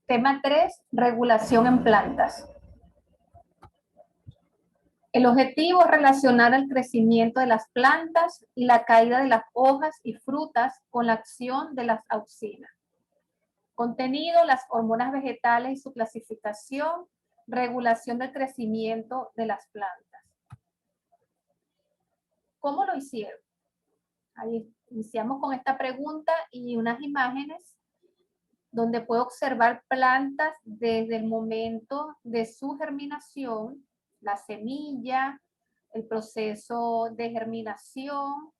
Tema 3, regulación en plantas. El objetivo es relacionar el crecimiento de las plantas y la caída de las hojas y frutas con la acción de las auxinas. Contenido, las hormonas vegetales y su clasificación, regulación del crecimiento de las plantas. ¿Cómo lo hicieron? Ahí iniciamos con esta pregunta y unas imágenes donde puedo observar plantas desde el momento de su germinación, la semilla, el proceso de germinación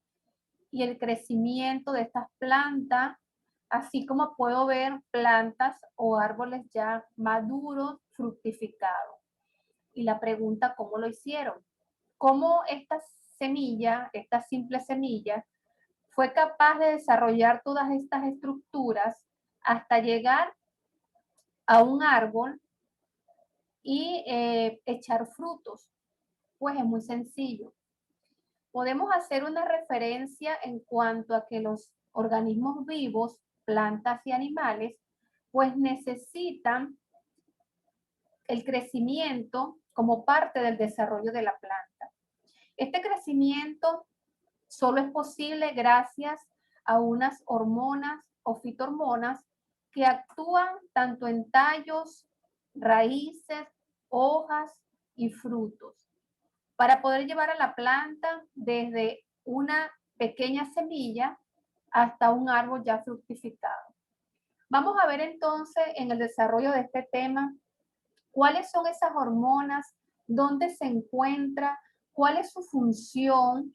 y el crecimiento de estas plantas, así como puedo ver plantas o árboles ya maduros, fructificados. Y la pregunta, ¿cómo lo hicieron? ¿Cómo esta semilla, esta simple semilla, fue capaz de desarrollar todas estas estructuras hasta llegar a un árbol y echar frutos? Pues es muy sencillo. Podemos hacer una referencia en cuanto a que los organismos vivos, plantas y animales, pues necesitan el crecimiento como parte del desarrollo de la planta. Este crecimiento solo es posible gracias a unas hormonas o fitohormonas que actúan tanto en tallos, raíces, hojas y frutos, para poder llevar a la planta desde una pequeña semilla hasta un árbol ya fructificado. Vamos a ver entonces en el desarrollo de este tema cuáles son esas hormonas, dónde se encuentra, cuál es su función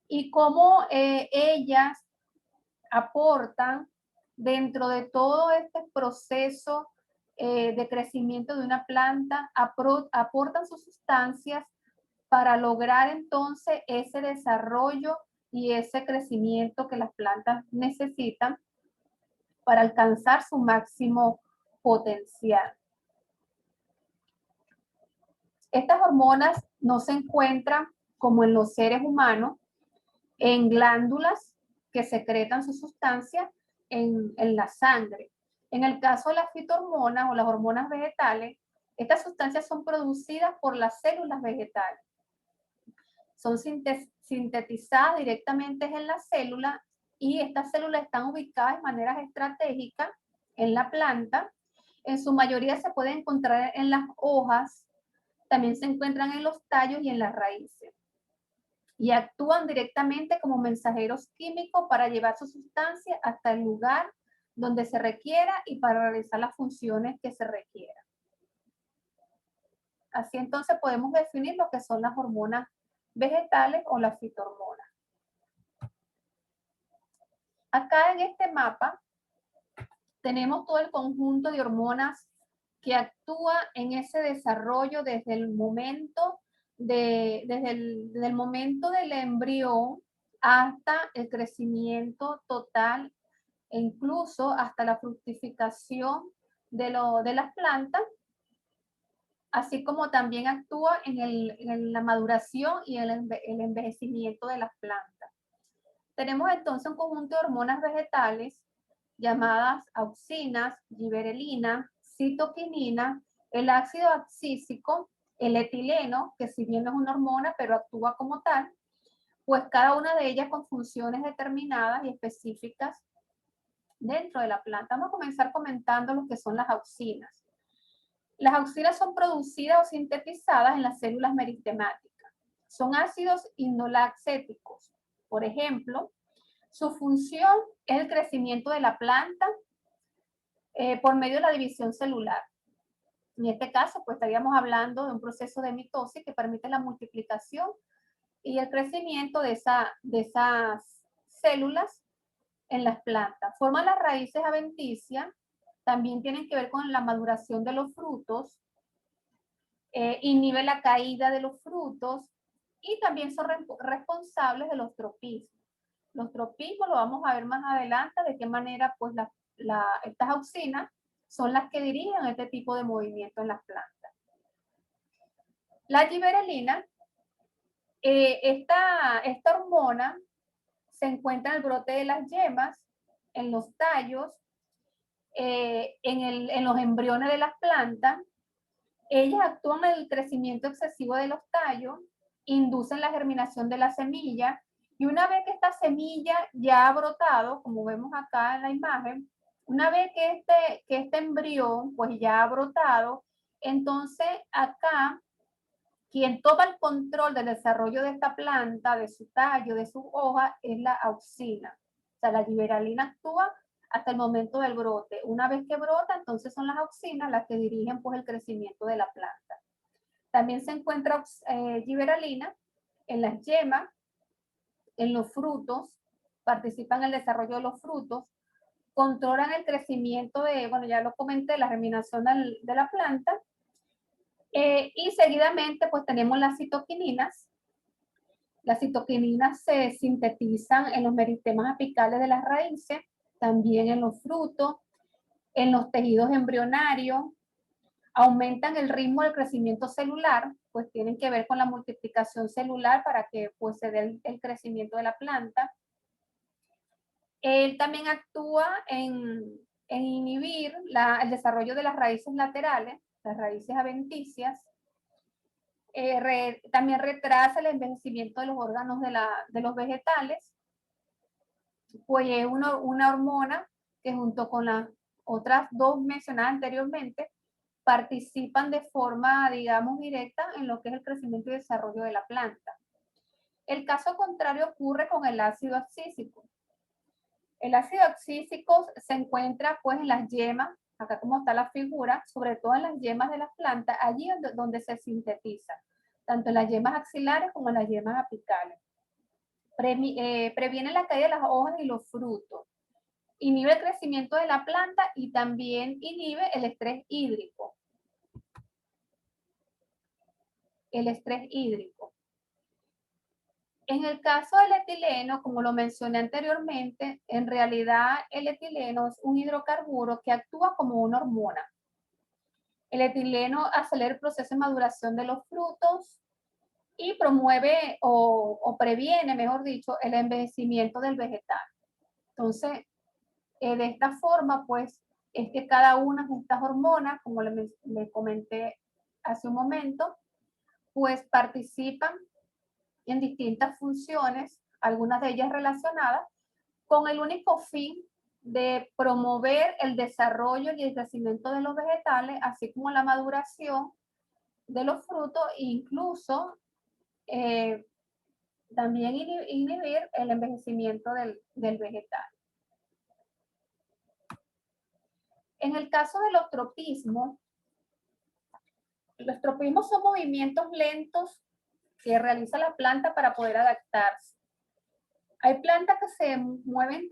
y cómo ellas aportan dentro de todo este proceso de crecimiento de una planta, aportan sus sustancias para lograr entonces ese desarrollo y ese crecimiento que las plantas necesitan para alcanzar su máximo potencial. Estas hormonas no se encuentran, como en los seres humanos, en glándulas que secretan su sustancia en la sangre. En el caso de las fitohormonas o las hormonas vegetales, estas sustancias son producidas por las células vegetales. Son sintetizadas directamente en la célula y estas células están ubicadas de maneras estratégicas en la planta. En su mayoría se pueden encontrar en las hojas, también se encuentran en los tallos y en las raíces. Y actúan directamente como mensajeros químicos para llevar su sustancia hasta el lugar donde se requiera y para realizar las funciones que se requieran. Así entonces podemos definir lo que son las hormonas vegetales o las fitohormonas. Acá en este mapa tenemos todo el conjunto de hormonas que actúa en ese desarrollo desde el momento desde el momento del embrión hasta el crecimiento total e incluso hasta la fructificación de las plantas, así como también actúa en la maduración y el envejecimiento de las plantas. Tenemos entonces un conjunto de hormonas vegetales llamadas auxinas, giberelina, citoquinina, el ácido abscísico, el etileno, que si bien no es una hormona, pero actúa como tal, pues cada una de ellas con funciones determinadas y específicas dentro de la planta. Vamos a comenzar comentando lo que son las auxinas. Las auxinas son producidas o sintetizadas en las células meristemáticas. Son ácidos indolacéticos. Por ejemplo, su función es el crecimiento de la planta por medio de la división celular. En este caso, pues estaríamos hablando de un proceso de mitosis que permite la multiplicación y el crecimiento de esas células en las plantas. Forman las raíces adventicias, también tienen que ver con la maduración de los frutos, inhibe la caída de los frutos y también son responsables de los tropismos. Los tropismos lo vamos a ver más adelante, de qué manera pues estas auxinas son las que dirigen este tipo de movimiento en las plantas. La giberelina, esta hormona se encuentra en el brote de las yemas, en los tallos, en los embriones de las plantas. Ellas actúan en el crecimiento excesivo de los tallos, inducen la germinación de la semilla, y una vez que esta semilla ya ha brotado, como vemos acá en la imagen, una vez que este embrión pues ya ha brotado, entonces acá quien toma el control del desarrollo de esta planta, de su tallo, de sus hojas, es la auxina. O sea, la giberalina actúa hasta el momento del brote. Una vez que brota, entonces son las auxinas las que dirigen pues, el crecimiento de la planta. También se encuentra giberalina en las yemas, en los frutos, participan en el desarrollo de los frutos, controlan el crecimiento de, bueno, ya lo comenté, la germinación de la planta, y seguidamente pues tenemos las citoquininas. Las citoquininas se sintetizan en los meristemas apicales de las raíces, también en los frutos, en los tejidos embrionarios, aumentan el ritmo del crecimiento celular, pues tienen que ver con la multiplicación celular para que pues, se dé el crecimiento de la planta. Él también actúa en inhibir el desarrollo de las raíces laterales, las raíces adventicias. También retrasa el envejecimiento de los órganos de los vegetales, pues es una hormona que junto con las otras dos mencionadas anteriormente, participan de forma, digamos, directa en lo que es el crecimiento y desarrollo de la planta. El caso contrario ocurre con el ácido abscísico. El ácido abscísico se encuentra pues en las yemas, acá como está la figura, sobre todo en las yemas de las plantas, allí donde se sintetiza, tanto en las yemas axilares como en las yemas apicales. Previene la caída de las hojas y los frutos. Inhibe el crecimiento de la planta y también inhibe el estrés hídrico. El estrés hídrico. En el caso del etileno, como lo mencioné anteriormente, en realidad el etileno es un hidrocarburo que actúa como una hormona. El etileno acelera el proceso de maduración de los frutos y promueve o previene, mejor dicho, el envejecimiento del vegetal. Entonces, de esta forma, pues, es que cada una de estas hormonas, como le comenté hace un momento, pues participan en distintas funciones, algunas de ellas relacionadas, con el único fin de promover el desarrollo y el crecimiento de los vegetales, así como la maduración de los frutos e incluso también inhibir el envejecimiento del vegetal. En el caso de los tropismos son movimientos lentos que realiza la planta para poder adaptarse. Hay plantas que se mueven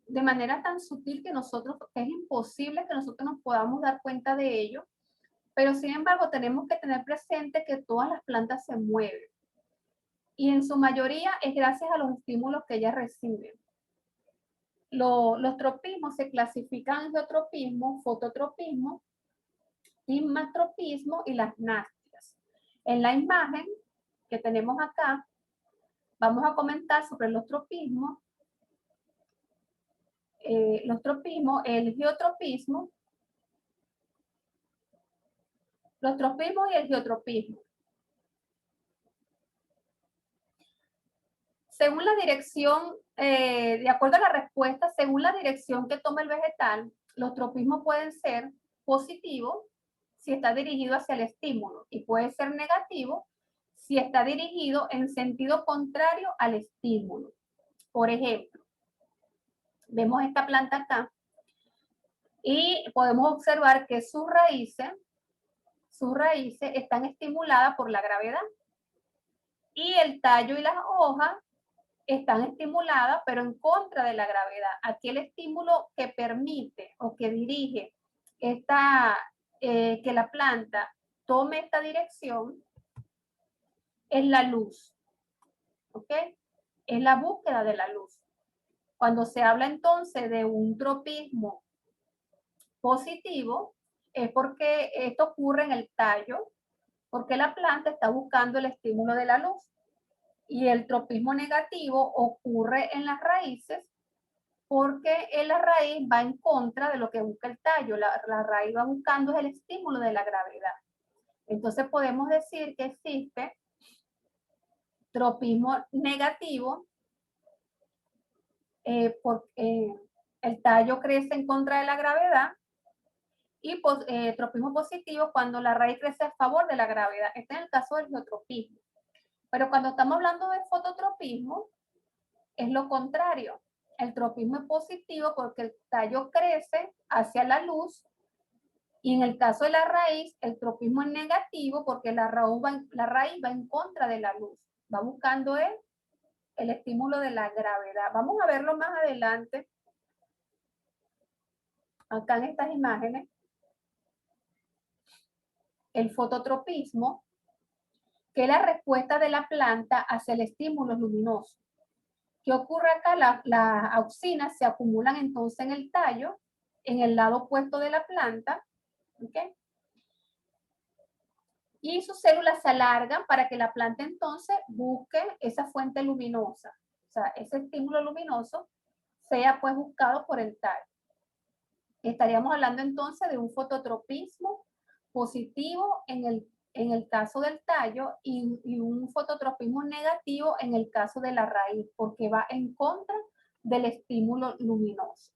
de manera tan sutil que es imposible que nosotros nos podamos dar cuenta de ello, pero sin embargo tenemos que tener presente que todas las plantas se mueven y en su mayoría es gracias a los estímulos que ellas reciben. Los tropismos se clasifican en geotropismo, fototropismo, climatropismo y las nástias. En la imagen que tenemos acá, vamos a comentar sobre los tropismos, el geotropismo, los tropismos y el geotropismo. Según la dirección, de acuerdo a la respuesta, según la dirección que toma el vegetal, los tropismos pueden ser positivos si está dirigido hacia el estímulo y puede ser negativo si está dirigido en sentido contrario al estímulo. Por ejemplo, vemos esta planta acá y podemos observar que sus raíces están estimuladas por la gravedad y el tallo y las hojas están estimuladas, pero en contra de la gravedad. Aquí el estímulo que permite o que dirige que la planta tome esta dirección es la luz, ¿ok? Es la búsqueda de la luz. Cuando se habla entonces de un tropismo positivo, es porque esto ocurre en el tallo, porque la planta está buscando el estímulo de la luz. Y el tropismo negativo ocurre en las raíces porque la raíz va en contra de lo que busca el tallo. La raíz va buscando el estímulo de la gravedad. Entonces podemos decir que existe tropismo negativo, porque el tallo crece en contra de la gravedad, y tropismo positivo cuando la raíz crece a favor de la gravedad. Este es el caso del geotropismo. Pero cuando estamos hablando de fototropismo, es lo contrario. El tropismo es positivo porque el tallo crece hacia la luz, y en el caso de la raíz, el tropismo es negativo porque la raíz va en contra de la luz. Va buscando el estímulo de la gravedad. Vamos a verlo más adelante, acá en estas imágenes. El fototropismo, que es la respuesta de la planta hacia el estímulo luminoso. ¿Qué ocurre acá? Las auxinas se acumulan entonces en el tallo, en el lado opuesto de la planta, ¿okay? Y sus células se alargan para que la planta entonces busque esa fuente luminosa. O sea, ese estímulo luminoso sea pues buscado por el tallo. Estaríamos hablando entonces de un fototropismo positivo en el caso del tallo, y un fototropismo negativo en el caso de la raíz, porque va en contra del estímulo luminoso.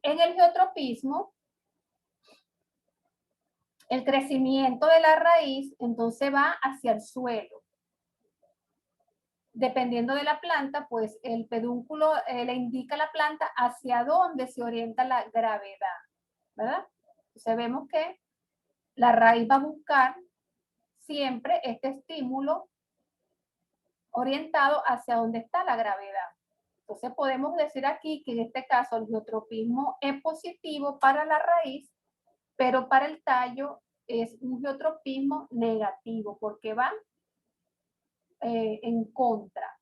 En el geotropismo, el crecimiento de la raíz entonces va hacia el suelo. Dependiendo de la planta, pues el pedúnculo le indica a la planta hacia dónde se orienta la gravedad, ¿verdad? Entonces vemos que la raíz va a buscar siempre este estímulo orientado hacia donde está la gravedad. Entonces podemos decir aquí que en este caso el geotropismo es positivo para la raíz, pero para el tallo es un geotropismo negativo porque va en contra.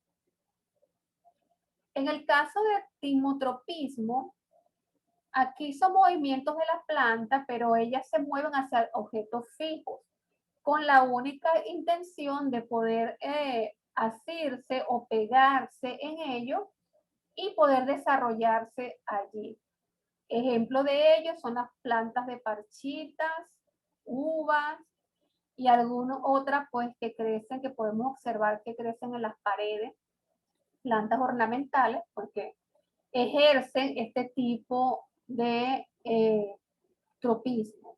En el caso de timotropismo, aquí son movimientos de la planta, pero ellas se mueven hacia objetos fijos, con la única intención de poder asirse o pegarse en ellos y poder desarrollarse allí. Ejemplo de ellos son las plantas de parchitas, uvas y algunas otras pues que crecen, que podemos observar que crecen en las paredes, plantas ornamentales, porque ejercen este tipo de tropismo.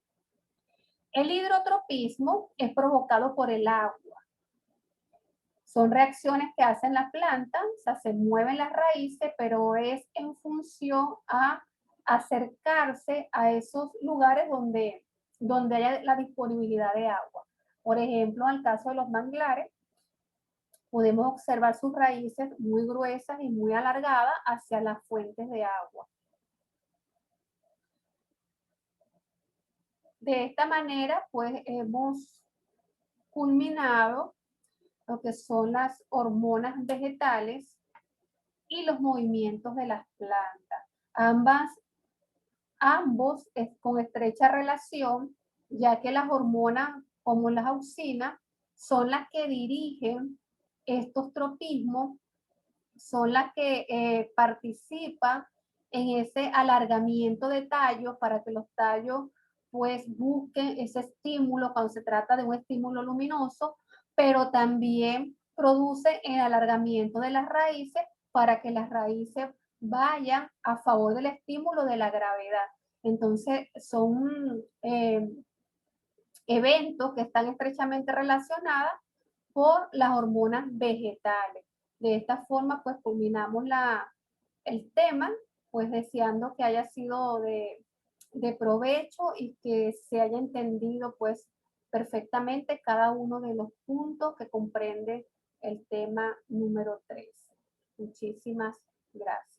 El hidrotropismo es provocado por el agua. Son reacciones que hacen la planta, o sea, se mueven las raíces, pero es en función a acercarse a esos lugares donde haya la disponibilidad de agua. Por ejemplo, en el caso de los manglares, podemos observar sus raíces muy gruesas y muy alargadas hacia las fuentes de agua. De esta manera, pues hemos culminado lo que son las hormonas vegetales y los movimientos de las plantas. Ambos es con estrecha relación, ya que las hormonas, como las auxinas, son las que dirigen estos tropismos, son las que participan en ese alargamiento de tallos para que los tallos pues busquen ese estímulo cuando se trata de un estímulo luminoso, pero también produce el alargamiento de las raíces para que las raíces vayan a favor del estímulo de la gravedad. Entonces son eventos que están estrechamente relacionados por las hormonas vegetales. De esta forma, pues culminamos el tema, pues deseando que haya sido de provecho y que se haya entendido pues perfectamente cada uno de los puntos que comprende el tema número 3. Muchísimas gracias.